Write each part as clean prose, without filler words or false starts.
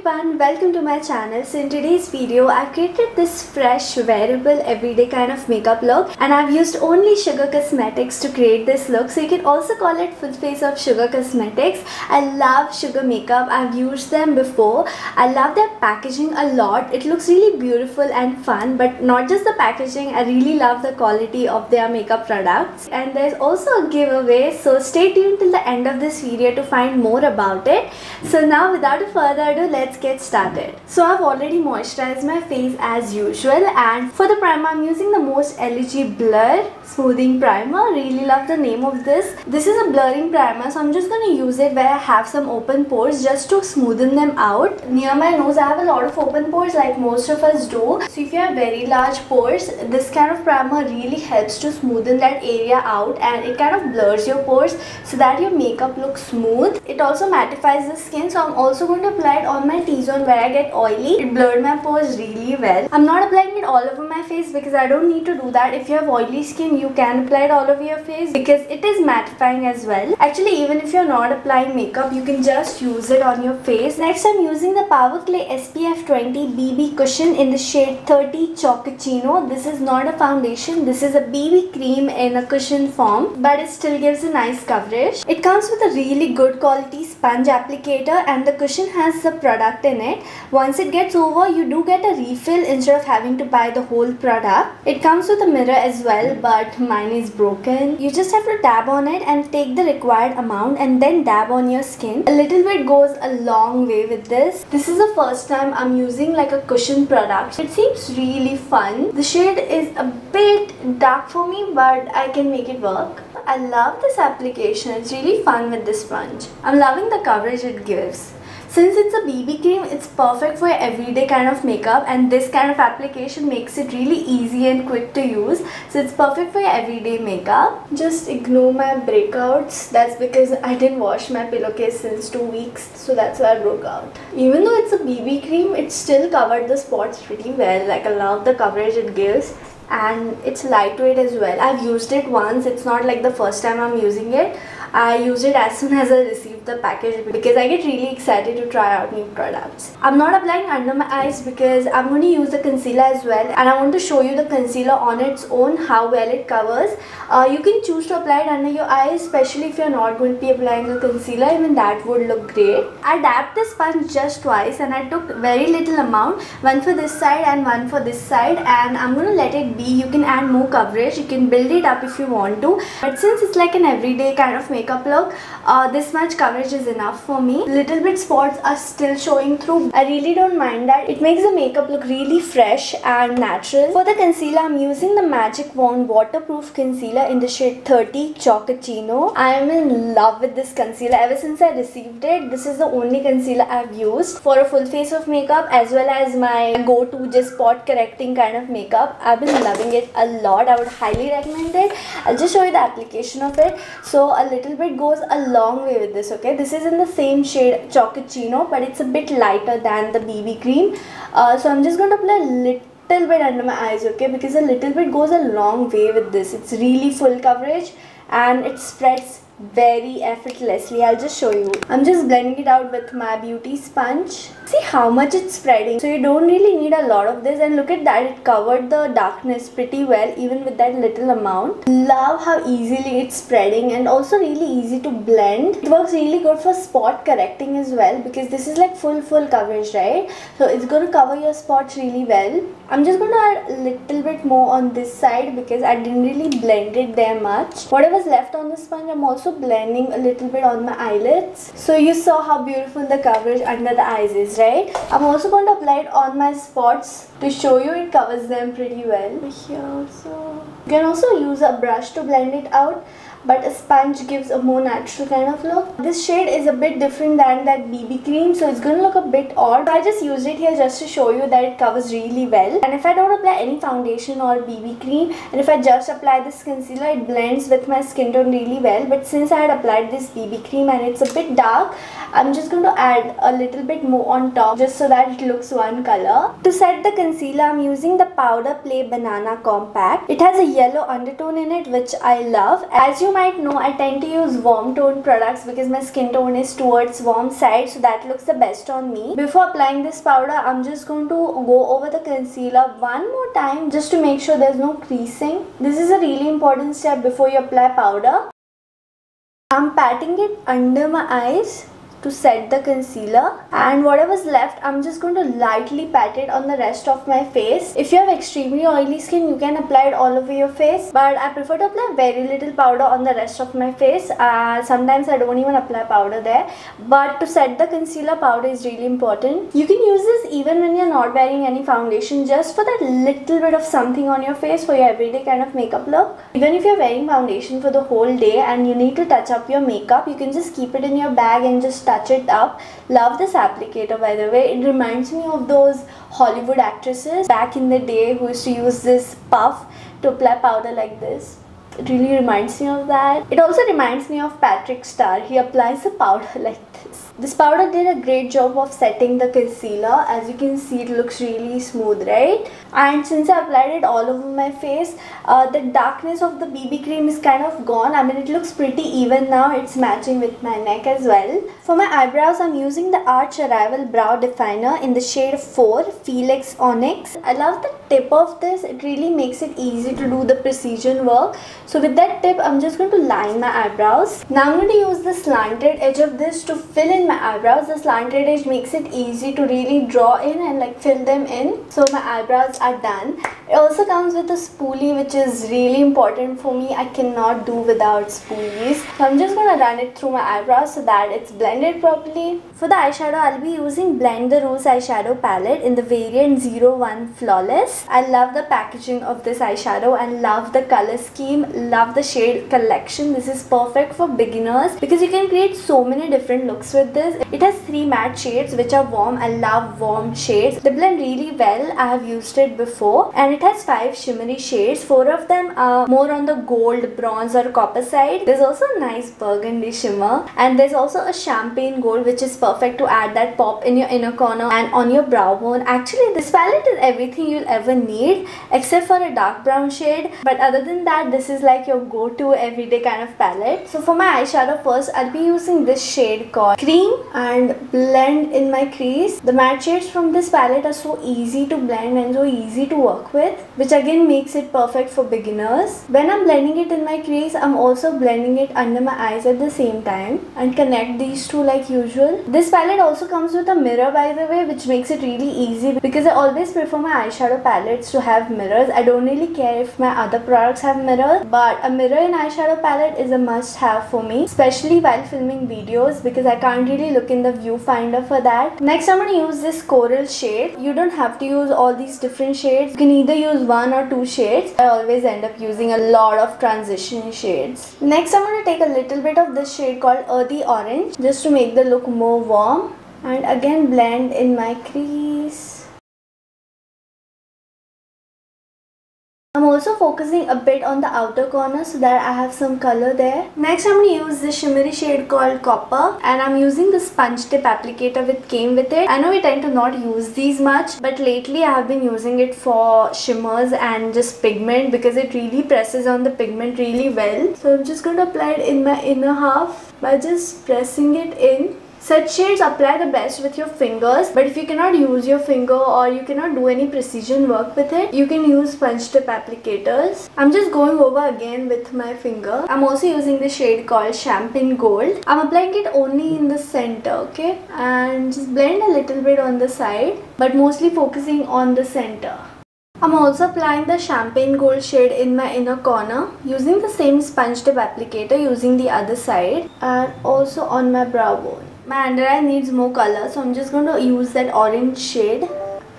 everyone, welcome to my channel. So in today's video I've created this fresh wearable everyday kind of makeup look, and I've used only Sugar Cosmetics to create this look. So you can also call it full face of Sugar Cosmetics. I love Sugar makeup. I've used them before. I love their packaging a lot. It looks really beautiful and fun, but not just the packaging, I really love the quality of their makeup products. And there's also a giveaway, so stay tuned till the end of this video to find more about it. So now without further ado, let's get started. So I've already moisturized my face as usual, and for the primer I'm using the Most LG Blur Smoothing Primer. Really love the name of this. This is a blurring primer, so I'm just going to use it where I have some open pores just to smoothen them out. Near my nose I have a lot of open pores like most of us do. So if you have very large pores, this kind of primer really helps to smoothen that area out, and it kind of blurs your pores so that your makeup looks smooth. It also mattifies the skin, so I'm also going to apply it on my T-zone where I get oily. It blurred my pores really well. I'm not applying it all over my face because I don't need to do that. If you have oily skin, you can apply it all over your face because it is mattifying as well. Actually, even if you're not applying makeup, you can just use it on your face. Next, I'm using the Power Clay SPF 20 BB Cushion in the shade 30 Chocochino. This is not a foundation. This is a BB cream in a cushion form, but it still gives a nice coverage. It comes with a really good quality sponge applicator, and the cushion has the product in it. Once it gets over, you do get a refill instead of having to buy the whole product. It comes with a mirror as well, but mine is broken. You just have to dab on it and take the required amount and then dab on your skin. A little bit goes a long way with this. This is the first time I'm using like a cushion product. It seems really fun. The shade is a bit dark for me, but I can make it work. I love this application. It's really fun with this sponge. I'm loving the coverage it gives. Since it's a BB cream, it's perfect for everyday kind of makeup, and this kind of application makes it really easy and quick to use. So it's perfect for your everyday makeup. Just ignore my breakouts. That's because I didn't wash my pillowcase since 2 weeks, so that's why I broke out. Even though it's a BB cream, it still covered the spots pretty well. Like, I love the coverage it gives. And it's lightweight as well. I've used it once. It's not like the first time I'm using it. I used it as soon as I received the package because I get really excited to try out new products. I'm not applying under my eyes because I'm going to use the concealer as well, and I want to show you the concealer on its own, how well it covers. You can choose to apply it under your eyes, especially if you're not going to be applying a concealer. Even that would look great. I dabbed the sponge just twice, and I took very little amount, one for this side and one for this side, and I'm going to let it be. You can add more coverage, you can build it up if you want to, but since it's like an everyday kind of makeup look, this much coverage is enough for me. Little bit spots are still showing through. I really don't mind that. It makes the makeup look really fresh and natural. For the concealer, I'm using the Magic Wand Waterproof Concealer in the shade 30 Chocochino. I am in love with this concealer. Ever since I received it, this is the only concealer I've used for a full face of makeup as well as my go-to just spot correcting kind of makeup. I've been loving it a lot. I would highly recommend it. I'll just show you the application of it. So a little bit goes a long way with this. Okay, this is in the same shade Chocochino, but it's a bit lighter than the BB cream. So I'm just going to apply a little bit under my eyes, okay, because a little bit goes a long way with this. It's really full coverage and it spreads very effortlessly. I'll just show you. I'm just blending it out with my beauty sponge. See how much it's spreading. So you don't really need a lot of this, and look at that, it covered the darkness pretty well even with that little amount. Love how easily it's spreading, and also really easy to blend. It works really good for spot correcting as well because this is like full coverage, right? So it's going to cover your spots really well. I'm just going to add a little bit more on this side because I didn't really blend it there much. Whatever's left on the sponge, I'm also blending a little bit on my eyelids. So you saw how beautiful the coverage under the eyes is, right? I'm also going to apply it on my spots to show you it covers them pretty well. Here also. You can also use a brush to blend it out, but a sponge gives a more natural kind of look. This shade is a bit different than that BB cream, so it's going to look a bit odd. I just used it here just to show you that it covers really well. And if I don't apply any foundation or BB cream, and if I just apply this concealer, it blends with my skin tone really well. But since I had applied this BB cream and it's a bit dark, I'm just going to add a little bit more on top just so that it looks one color. To set the concealer, I'm using the Powder Play Banana Compact. It has a yellow undertone in it, which I love. As you might know, I tend to use warm tone products because my skin tone is towards warm side, so that looks the best on me. Before applying this powder, I'm just going to go over the concealer one more time just to make sure there's no creasing. This is a really important step before you apply powder. I'm patting it under my eyes to set the concealer, and whatever's left, I'm just going to lightly pat it on the rest of my face. If you have extremely oily skin, you can apply it all over your face, but I prefer to apply very little powder on the rest of my face. Sometimes I don't even apply powder there, but to set the concealer, powder is really important. You can use this even when you're not wearing any foundation, just for that little bit of something on your face for your everyday kind of makeup look. Even if you're wearing foundation for the whole day and you need to touch up your makeup, you can just keep it in your bag and just touch it up. Love this applicator, by the way. It reminds me of those Hollywood actresses back in the day who used to use this puff to apply powder like this. It really reminds me of that. It also reminds me of Patrick Star. He applies the powder like this. This powder did a great job of setting the concealer. As you can see, it looks really smooth, right? And since I applied it all over my face, the darkness of the BB cream is kind of gone. I mean, it looks pretty even now. It's matching with my neck as well. For my eyebrows, I'm using the Arch Arrival Brow Definer in the shade 4, Felix Onyx. I love the tip of this. It really makes it easy to do the precision work. So with that tip, I'm just going to line my eyebrows. Now I'm going to use the slanted edge of this to fill in my eyebrows. The slanted edge makes it easy to really draw in and like fill them in. So my eyebrows are done. It also comes with a spoolie, which is really important for me. I cannot do without spoolies. So I'm just going to run it through my eyebrows so that it's blended properly. For the eyeshadow, I'll be using Blend the Rose eyeshadow palette in the variant 01 Flawless. I love the packaging of this eyeshadow and love the color scheme. Love the shade collection. This is perfect for beginners because you can create so many different looks with this. It has 3 matte shades which are warm. I love warm shades. They blend really well. I have used it before, and it has 5 shimmery shades. 4 of them are more on the gold, bronze or copper side. There's also a nice burgundy shimmer, and there's also a champagne gold, which is perfect to add that pop in your inner corner and on your brow bone. Actually, this palette is everything you'll ever need except for a dark brown shade, but other than that, this is like your go-to everyday kind of palette. So for my eyeshadow, first I'll be using this shade called Cream and blend in my crease. The matte shades from this palette are so easy to blend and so easy to work with, which again makes it perfect for beginners. When I'm blending it in my crease, I'm also blending it under my eyes at the same time and connect these two like usual. This palette also comes with a mirror, by the way, which makes it really easy because I always prefer my eyeshadow palettes to have mirrors. I don't really care if my other products have mirrors, but a mirror in eyeshadow palette is a must have for me, especially while filming videos because I can't really look in the viewfinder for that. Next, I'm going to use this coral shade. You don't have to use all these different shades. You can either use 1 or 2 shades. I always end up using a lot of transition shades. Next, I'm going to take a little bit of this shade called Earthy Orange just to make the look more warm, and again blend in my crease. I'm also focusing a bit on the outer corner so that I have some color there. Next, I'm going to use this shimmery shade called Copper, and I'm using the sponge tip applicator which came with it. I know we tend to not use these much, but lately I have been using it for shimmers and just pigment because it really presses on the pigment really well. So I'm just going to apply it in my inner half by just pressing it in. Such shades apply the best with your fingers, but if you cannot use your finger or you cannot do any precision work with it, you can use sponge tip applicators. I'm just going over again with my finger. I'm also using the shade called Champagne Gold. I'm applying it only in the center, okay? And just blend a little bit on the side, but mostly focusing on the center. I'm also applying the Champagne Gold shade in my inner corner using the same sponge tip applicator using the other side, and also on my brow bone. My under eye needs more color, so I'm just going to use that orange shade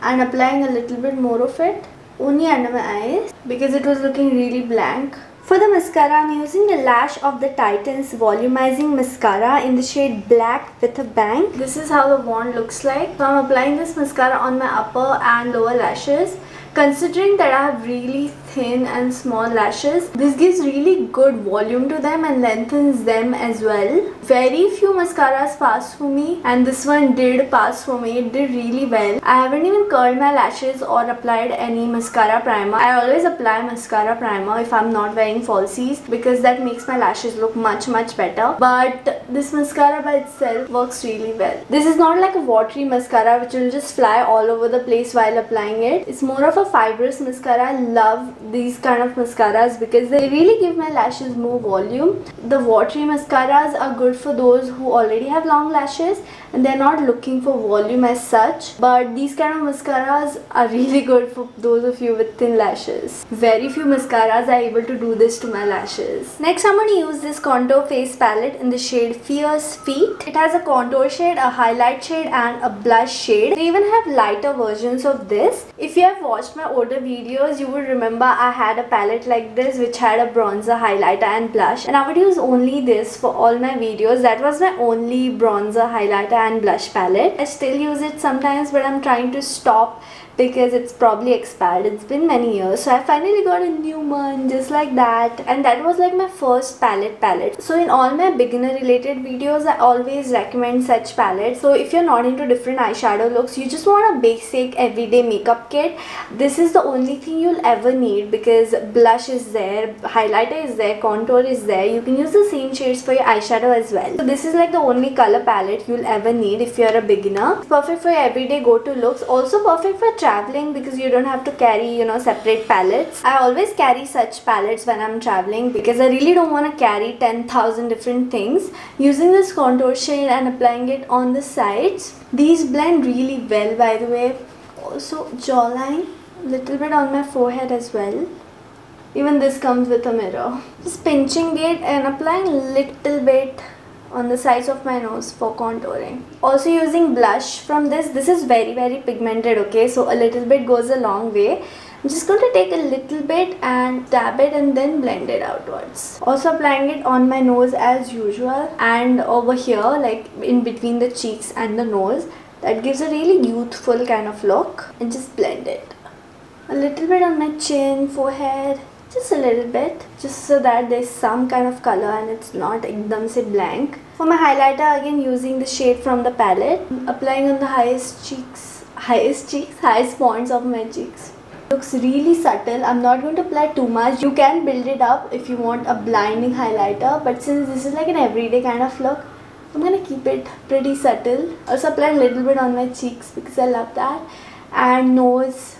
and applying a little bit more of it only under my eyes because it was looking really blank. For the mascara, I'm using the Lash of the Titans Volumizing Mascara in the shade Black with a Bang. This is how the wand looks like. So I'm applying this mascara on my upper and lower lashes. Considering that I have really thin and small lashes. This gives really good volume to them and lengthens them as well. Very few mascaras passed for me, and this one did pass for me. It did really well. I haven't even curled my lashes or applied any mascara primer. I always apply mascara primer if I'm not wearing falsies because that makes my lashes look much better. But this mascara by itself works really well. This is not like a watery mascara which will just fly all over the place while applying it. It's more of a fibrous mascara. I love these kind of mascaras because they really give my lashes more volume. The watery mascaras are good for those who already have long lashes and they're not looking for volume as such, but these kind of mascaras are really good for those of you with thin lashes. Very few mascaras are able to do this to my lashes. Next, I'm going to use this contour face palette in the shade Fierce Feet. It has a contour shade, a highlight shade and a blush shade. They even have lighter versions of this. If you have watched my older videos, you would remember I had a palette like this which had a bronzer, highlighter and blush, and I would use only this for all my videos. That was my only bronzer, highlighter and blush palette. I still use it sometimes, but I'm trying to stop because it's probably expired. It's been many years, so I finally got a new one just like that, and that was like my first palette. So in all my beginner related videos, I always recommend such palettes. So if you're not into different eyeshadow looks, you just want a basic everyday makeup kit, this is the only thing you'll ever need because blush is there, highlighter is there, contour is there. You can use the same shades for your eyeshadow as well. So this is like the only color palette you'll ever need if you're a beginner. It's perfect for your everyday go-to looks, also perfect for traveling because you don't have to carry, separate palettes. I always carry such palettes when I'm traveling because I really don't want to carry 10,000 different things. Using this contour shade and applying it on the sides, these blend really well, by the way. Also jawline, little bit on my forehead as well. Even this comes with a mirror. Just pinching it and applying little bit on the sides of my nose for contouring. Also using blush from this is very pigmented, okay, so a little bit goes a long way. I'm just going to take a little bit and dab it and then blend it outwards. Also applying it on my nose as usual and over here, like in between the cheeks and the nose. That gives a really youthful kind of look, and just blend it. A little bit on my chin, forehead, just a little bit, just so that there's some kind of color and it's not ekdam se blank. For my highlighter, again using the shade from the palette, applying on the highest points of my cheeks. Looks really subtle. I'm not going to apply too much. You can build it up if you want a blinding highlighter, but since this is like an everyday kind of look, I'm gonna keep it pretty subtle. Also apply a little bit on my cheeks because I love that, and nose,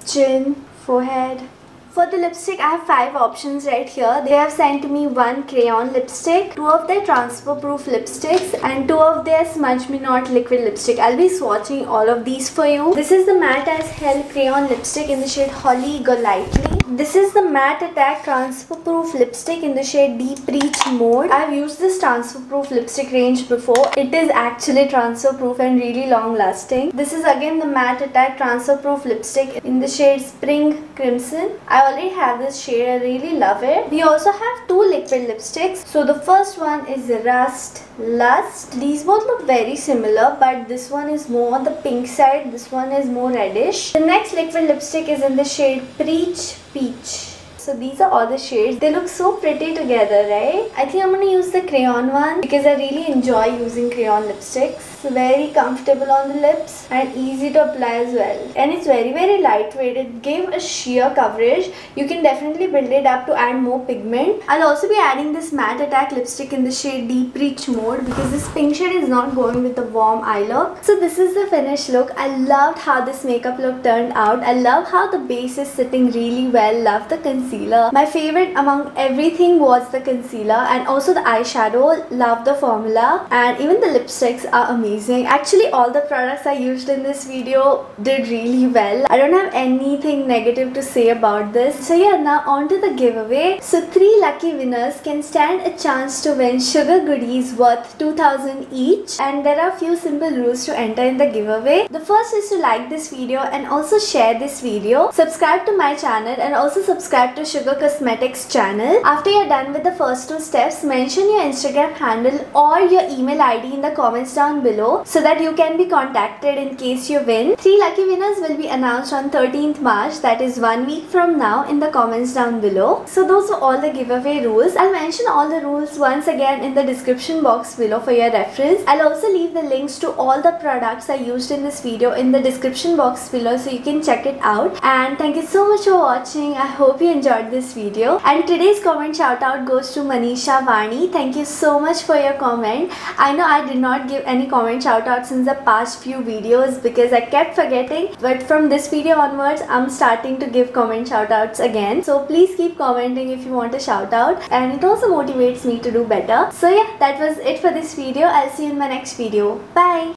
chin, forehead. For the lipstick, I have 5 options right here. They have sent me 1 crayon lipstick, 2 of their transfer proof lipsticks and 2 of their Smudge Me Not liquid lipstick. I'll be swatching all of these for you. This is the Matte as Hell crayon lipstick in the shade Holly Golightly. This is the Matte Attack transfer proof lipstick in the shade Deep Reach Mode. I've used this transfer proof lipstick range before. It is actually transfer proof and really long lasting. This is again the Matte Attack transfer proof lipstick in the shade Spring Crimson. I already have this shade. I really love it. We also have 2 liquid lipsticks. So the first one is Rust Lust. These both look very similar, but this one is more on the pink side. This one is more reddish. The next liquid lipstick is in the shade Preach Peach. So these are all the shades. They look so pretty together, right? I think I'm going to use the crayon one because I really enjoy using crayon lipsticks. Very comfortable on the lips and easy to apply as well. And it's very lightweight. It gave a sheer coverage. You can definitely build it up to add more pigment. I'll also be adding this Matte Attack lipstick in the shade Deep Reach Mode because this pink shade is not going with the warm eye look. So this is the finished look. I loved how this makeup look turned out. I love how the base is sitting really well. Love the concealer. My favorite among everything was the concealer and also the eyeshadow. Love the formula, and even the lipsticks are amazing. Actually, all the products I used in this video did really well. I don't have anything negative to say about this. So yeah, now on to the giveaway. So 3 lucky winners can stand a chance to win sugar goodies worth 2,000 each, and there are a few simple rules to enter in the giveaway. The first is to like this video and also share this video. Subscribe to my channel and also subscribe to Sugar Cosmetics channel. After you're done with the first 2 steps, mention your Instagram handle or your email ID in the comments down below. below so that you can be contacted in case you win. 3 lucky winners will be announced on 13th March, that is 1 week from now, in the comments down below. So those are all the giveaway rules. I'll mention all the rules once again in the description box below for your reference. I'll also leave the links to all the products I used in this video in the description box below so you can check it out. And thank you so much for watching. I hope you enjoyed this video. And today's comment shout out goes to Manisha Vani. Thank you so much for your comment. I know I did not give any comment shout outs in the past few videos because I kept forgetting, but from this video onwards I'm starting to give comment shout outs again. So please keep commenting if you want a shout out, and it also motivates me to do better. So yeah, that was it for this video. I'll see you in my next video. Bye.